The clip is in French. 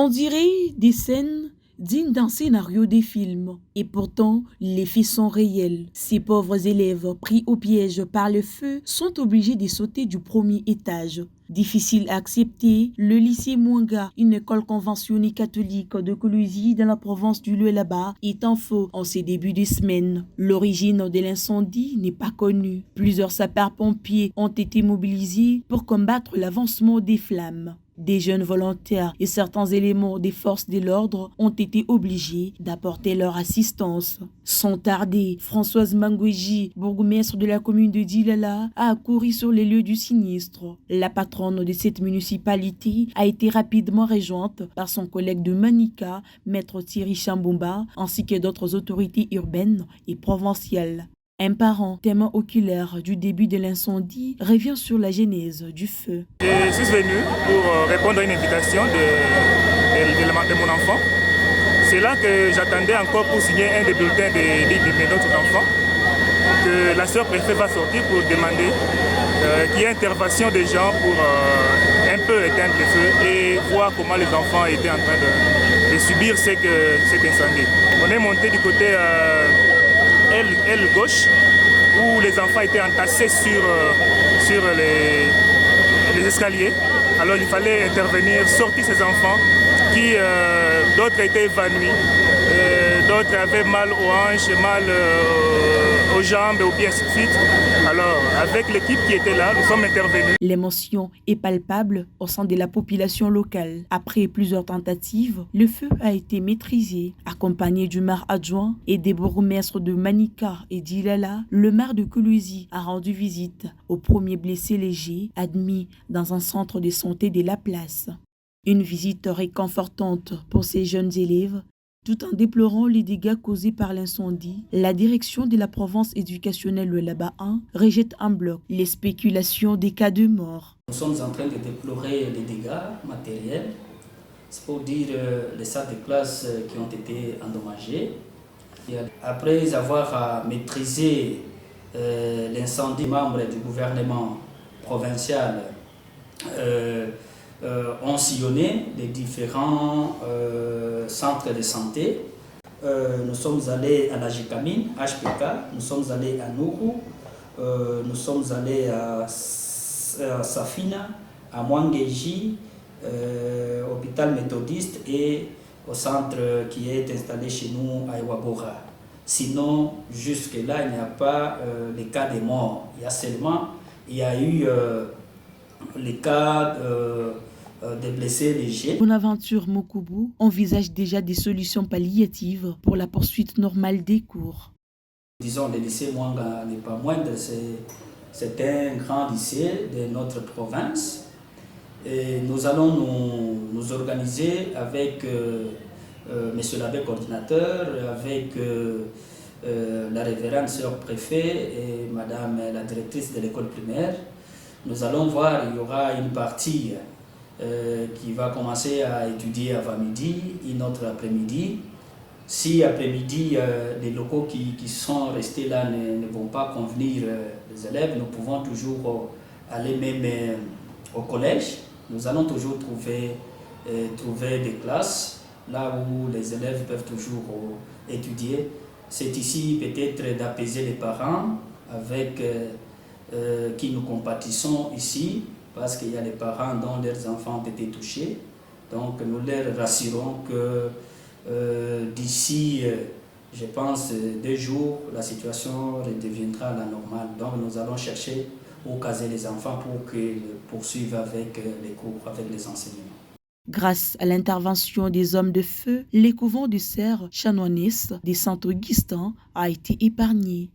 On dirait des scènes dignes d'un scénario des films. Et pourtant, les faits sont réels. Ces pauvres élèves pris au piège par le feu sont obligés de sauter du premier étage. Difficile à accepter, le lycée Mwanga, une école conventionnée catholique de Koulouzi dans la province du Lualaba, est en feu en ces débuts de semaine. L'origine de l'incendie n'est pas connue. Plusieurs sapeurs-pompiers ont été mobilisés pour combattre l'avancement des flammes. Des jeunes volontaires et certains éléments des forces de l'ordre ont été obligés d'apporter leur assistance. Sans tarder, Françoise Mangouji, bourgmestre de la commune de Dilala, a accouru sur les lieux du sinistre. La patronne de cette municipalité a été rapidement rejointe par son collègue de Manika, maître Thierry Chambomba, ainsi que d'autres autorités urbaines et provinciales. Un parent, témoin oculaire du début de l'incendie, revient sur la genèse du feu. Je suis venu pour répondre à une invitation de mon enfant. C'est là que j'attendais encore pour signer un des bulletins de notre enfant, que la sœur préfète va sortir pour demander qu'il y ait intervention des gens pour un peu éteindre le feu et voir comment les enfants étaient en train de subir cet incendie. On est monté du côté aile gauche, où les enfants étaient entassés sur les escaliers. Alors il fallait intervenir, sortir ces enfants qui, d'autres étaient évanouis, d'autres avaient mal aux hanches, mal aux jambes, aux pieds, ainsi de suite. Alors avec l'équipe qui était là, nous sommes intervenus. L'émotion est palpable au sein de la population locale. Après plusieurs tentatives, le feu a été maîtrisé. Accompagné du maire adjoint et des bourgmestres de Manika et d'Ilala, le maire de Koulouzi a rendu visite aux premiers blessés légers admis dans un centre de santé de la place. Une visite réconfortante pour ces jeunes élèves. Tout en déplorant les dégâts causés par l'incendie, la direction de la province éducationnelle Lualaba 1 rejette en bloc les spéculations des cas de mort. Nous sommes en train de déplorer les dégâts matériels, c'est pour dire les salles de classe qui ont été endommagées. Et après avoir maîtrisé l'incendie, les membres du gouvernement provincial ont sillonné les différents centres de santé. Nous sommes allés à la Jikamine, HPK, nous sommes allés à Nourou, nous sommes allés à Safina, à Mwangeji, hôpital méthodiste et au centre qui est installé chez nous à Iwagora. Sinon, jusque-là, il n'y a pas les cas de mort. Il y a eu les cas des blessés légers. Bonaventure Mokoubou envisage déjà des solutions palliatives pour la poursuite normale des cours. Disons, le lycée Mwanga n'est pas moindre, c'est un grand lycée de notre province. Et nous allons nous organiser avec monsieur l'abbé coordinateur, avec la révérende sœur préfet et madame la directrice de l'école primaire. Nous allons voir, il y aura une partie qui va commencer à étudier avant midi, une autre après-midi. Si après-midi, les locaux qui sont restés là ne vont pas convenir les élèves, nous pouvons toujours aller même au collège. Nous allons toujours trouver des classes là où les élèves peuvent toujours étudier. C'est ici peut-être d'apaiser les parents avec qui nous compatissons ici, parce qu'il y a des parents dont leurs enfants ont été touchés. Donc nous leur rassurons que d'ici, je pense, 2 jours, la situation redeviendra la normale. Donc nous allons chercher où caser les enfants pour qu'ils poursuivent avec les cours, avec les enseignements. Grâce à l'intervention des hommes de feu, les couvents de serre chanoinesses des Saint-Augustin a été épargné.